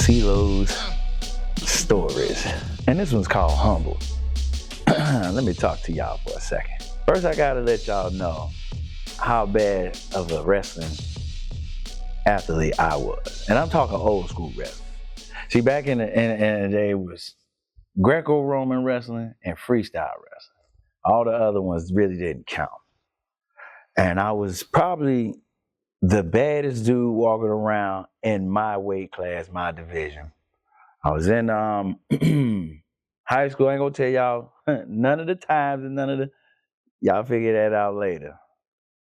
See Lowe's stories. And this one's called Humble. Let me talk to y'all for a second. First, I gotta let y'all know how bad of a wrestling athlete I was. And I'm talking old school wrestling. See, back in the day, it was Greco-Roman wrestling and freestyle wrestling. All the other ones really didn't count. And I was probably the baddest dude walking around in my weight class, my division. I was in high school. I ain't gonna tell y'all none of the times and none of the, y'all figure that out later.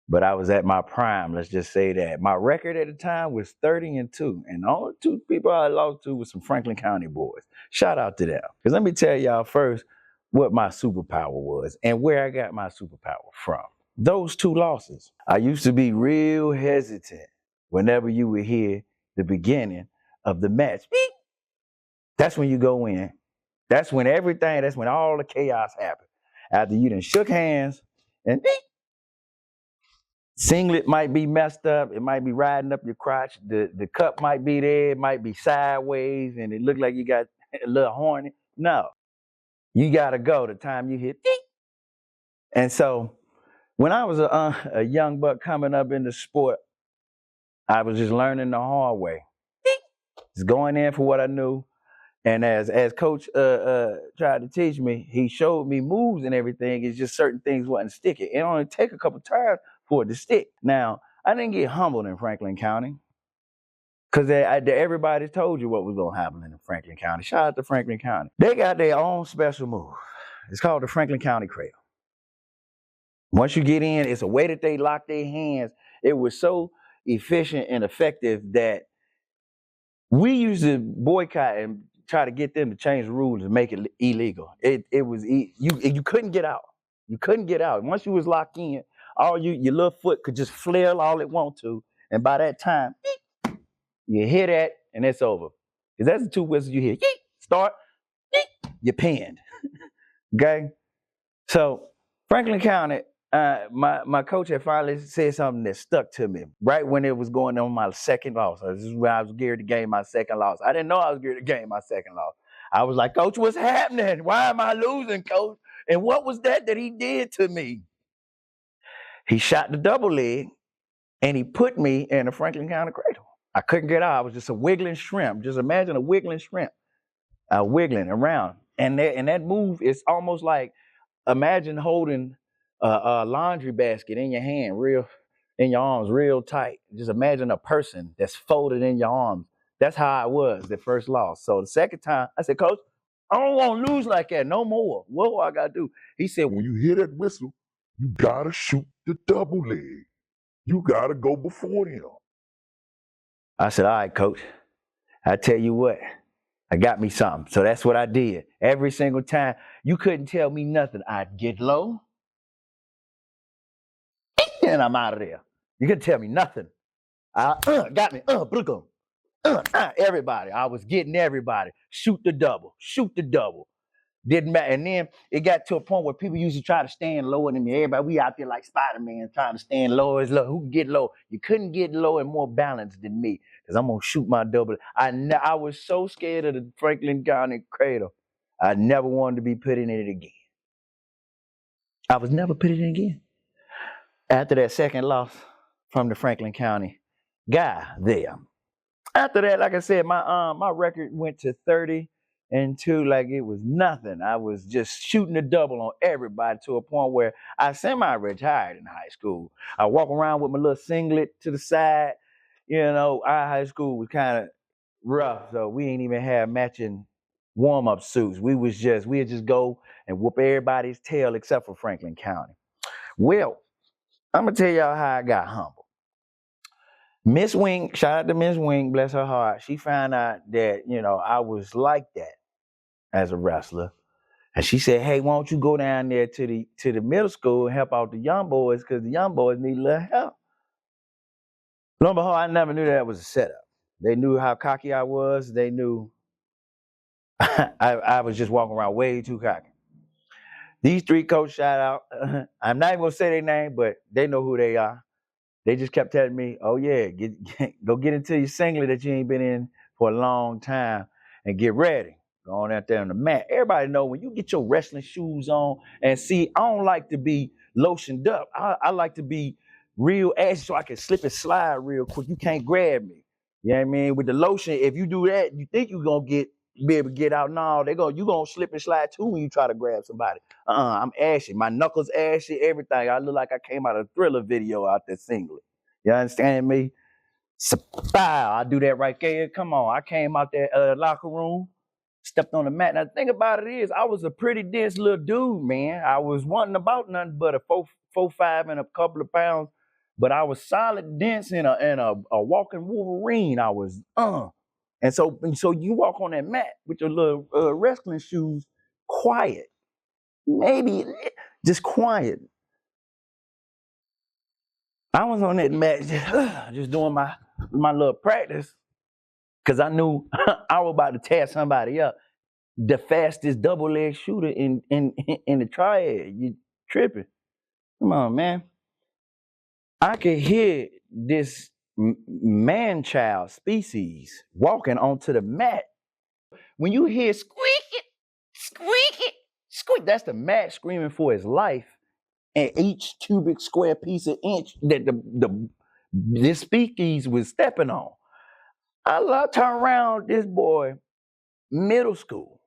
But I was at my prime, let's just say that. My record at the time was 30-2. And the only two people I lost to was some Franklin County boys. Shout out to them. Because let me tell y'all first what my superpower was and where I got my superpower from. Those two losses. I used to be real hesitant whenever you would hear the beginning of the match. Beep. That's when you go in. That's when all the chaos happened. After you done shook hands and beep. Singlet might be messed up. It might be riding up your crotch. The cup might be there. It might be sideways and it looked like you got a little horny. No. You got to go the time you hit beep. And so when I was a young buck coming up in the sport, I was just learning the hard way. Just going in for what I knew. And as coach tried to teach me, he showed me moves and everything. It's just certain things wasn't sticking. It only take a couple times for it to stick. Now, I didn't get humbled in Franklin County because everybody told you what was going to happen in Franklin County. Shout out to Franklin County. They got their own special move. It's called the Franklin County Cradle. Once you get in, it's a way that they lock their hands. It was so efficient and effective that we used to boycott and try to get them to change the rules and make it illegal. You couldn't get out. You couldn't get out. Once you was locked in, your little foot could just flail all it want to, and by that time, you hear that and it's over. Because that's the two whistles you hear. Start, you're pinned. Okay? So Franklin County, my coach had finally said something that stuck to me right when it was going on my second loss. This is when I was geared to gain my second loss. I didn't know I was geared to gain my second loss. I was like, Coach, what's happening? Why am I losing, Coach? And what was that he did to me? He shot the double leg and he put me in the Franklin County Cradle. I couldn't get out. I was just a wiggling shrimp. Just imagine a wiggling shrimp, wiggling around. And that move is almost like, imagine holding a laundry basket in your hand, in your arms, real tight. Just imagine a person that's folded in your arms. That's how I was the first loss. So the second time, I said, Coach, I don't want to lose like that no more. What do I got to do? He said, when you hear that whistle, you got to shoot the double leg. You got to go before them. I said, all right, Coach. I tell you what, I got me something. So that's what I did. Every single time, you couldn't tell me nothing. I'd get low, and I'm out of there. You couldn't tell me nothing. Got me, everybody. I was getting everybody. Shoot the double. Didn't matter. And then it got to a point where people used to try to stand lower than me. Everybody, we out there like Spider-Man trying to stand low as low. Who can get low? You couldn't get low and more balanced than me because I'm going to shoot my double. I was so scared of the Franklin County Cradle. I never wanted to be put in it again. I was never put in it again. After that second loss from the Franklin County guy there. After that, like I said, my record went to 30-2 like it was nothing. I was just shooting a double on everybody to a point where I semi-retired in high school. I walk around with my little singlet to the side. You know, our high school was kind of rough, so we ain't even have matching warm-up suits. We'd just go and whoop everybody's tail except for Franklin County. Well, I'm gonna tell y'all how I got humbled. Miss Wing, shout out to Miss Wing, bless her heart. She found out that, I was like that as a wrestler. And she said, hey, why don't you go down there to the middle school and help out the young boys because the young boys need a little help. Lo and behold, I never knew that was a setup. They knew how cocky I was. They knew I was just walking around way too cocky. These three coaches, shout out. I'm not even going to say their name, but they know who they are. They just kept telling me, oh, yeah, go get into your singlet that you ain't been in for a long time and get ready. Going out there on the mat. Everybody know when you get your wrestling shoes on, and see, I don't like to be lotioned up. I like to be real ashy so I can slip and slide real quick. You can't grab me. You know what I mean? With the lotion, if you do that, you think you're gonna be able to get out. No, you gonna slip and slide too when you try to grab somebody. I'm ashy. My knuckles ashy, everything. I look like I came out of a Thriller video out there singlet. You understand me? Style. I do that right there. Come on. I came out that locker room, stepped on the mat. Now the thing about it is, I was a pretty dense little dude, man. I was wanting about nothing but a 4'5" and a couple of pounds, but I was solid dense and a walking Wolverine. I was and so you walk on that mat with your little wrestling shoes, quiet, maybe just quiet. I was on that mat just doing my little practice because I knew I was about to tear somebody up. The fastest double leg shooter in the triad. You tripping? Come on, man. I could hear this man child species walking onto the mat. When you hear squeak it, squeak, that's the mat screaming for his life. And each cubic square piece of inch that this species was stepping on. I turn around, this boy, middle school,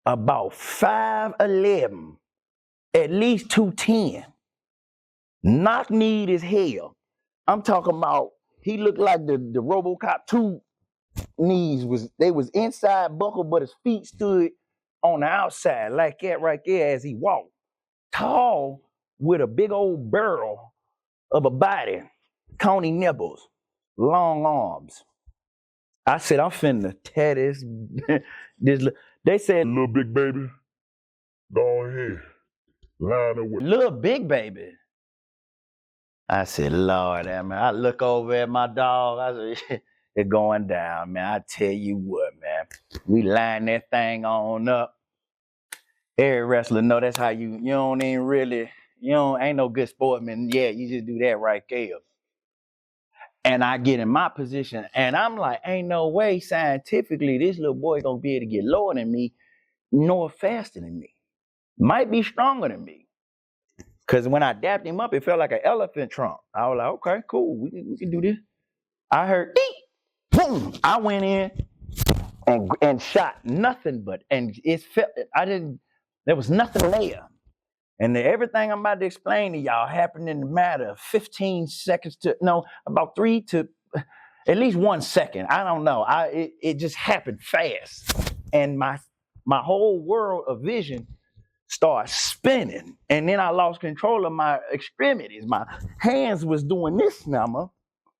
about 5'11", at least 210, knock-kneed as hell. I'm talking about, he looked like the RoboCop 2 knees was inside buckle, but his feet stood on the outside like that right there as he walked. Tall with a big old barrel of a body, coney nipples, long arms. I said, I'm finna tear this. They said, Little big baby, go ahead. Line up with little big baby. I said, Lord, man. I look over at my dog. I said, it's going down, man. I tell you what, man. We line that thing on up. Every wrestler know that's how you don't even really, ain't no good sportsman. Yeah, you just do that right there. And I get in my position, and I'm like, ain't no way scientifically this little boy gonna be able to get lower than me, nor faster than me. Might be stronger than me. Because when I dapped him up, it felt like an elephant trunk. I was like, okay, cool, we can do this. I heard, boom, I went in and shot nothing but, and it felt, there was nothing there. And everything I'm about to explain to y'all happened in the matter of 15 seconds about 3 to at least 1 second. I don't know. It just happened fast. And my whole world of vision started spinning. And then I lost control of my extremities. My hands was doing this number,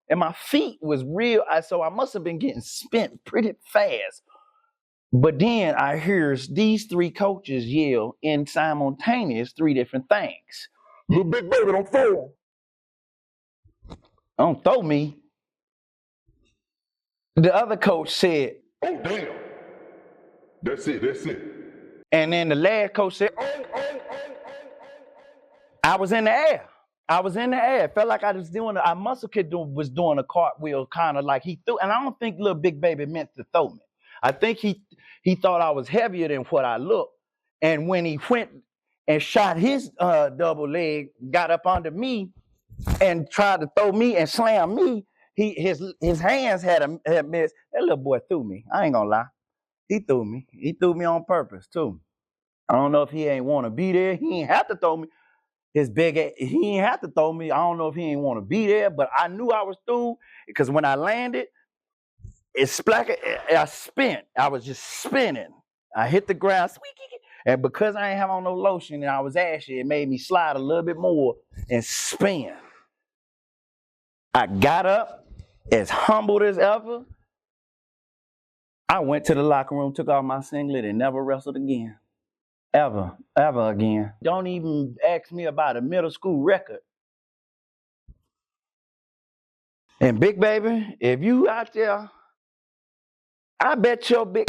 and my feet was real. So I must have been getting spent pretty fast. But then I hear these 3 coaches yell in simultaneous 3 different things. little big baby, don't throw him. Don't throw me. The other coach said, Oh, damn. That's it. and then the last coach said, I was in the air. It felt like I was doing I must have was doing a cartwheel, kind of like he threw. And I don't think little big baby meant to throw me. I think he thought I was heavier than what I looked. And when he went and shot his double leg, got up under me and tried to throw me and slam me, his hands had missed. That little boy threw me. I ain't gonna lie. He threw me. He threw me on purpose too. I don't know if he ain't want to be there. He ain't have to throw me. He ain't have to throw me. I don't know if he ain't want to be there, but I knew I was through because when I landed, I spent. I was just spinning. I hit the ground, and because I ain't have on no lotion and I was ashy, it made me slide a little bit more and spin. I got up as humbled as ever. I went to the locker room, took off my singlet, and never wrestled again. Ever again. Don't even ask me about a middle school record. And big baby, if you out there, I bet your big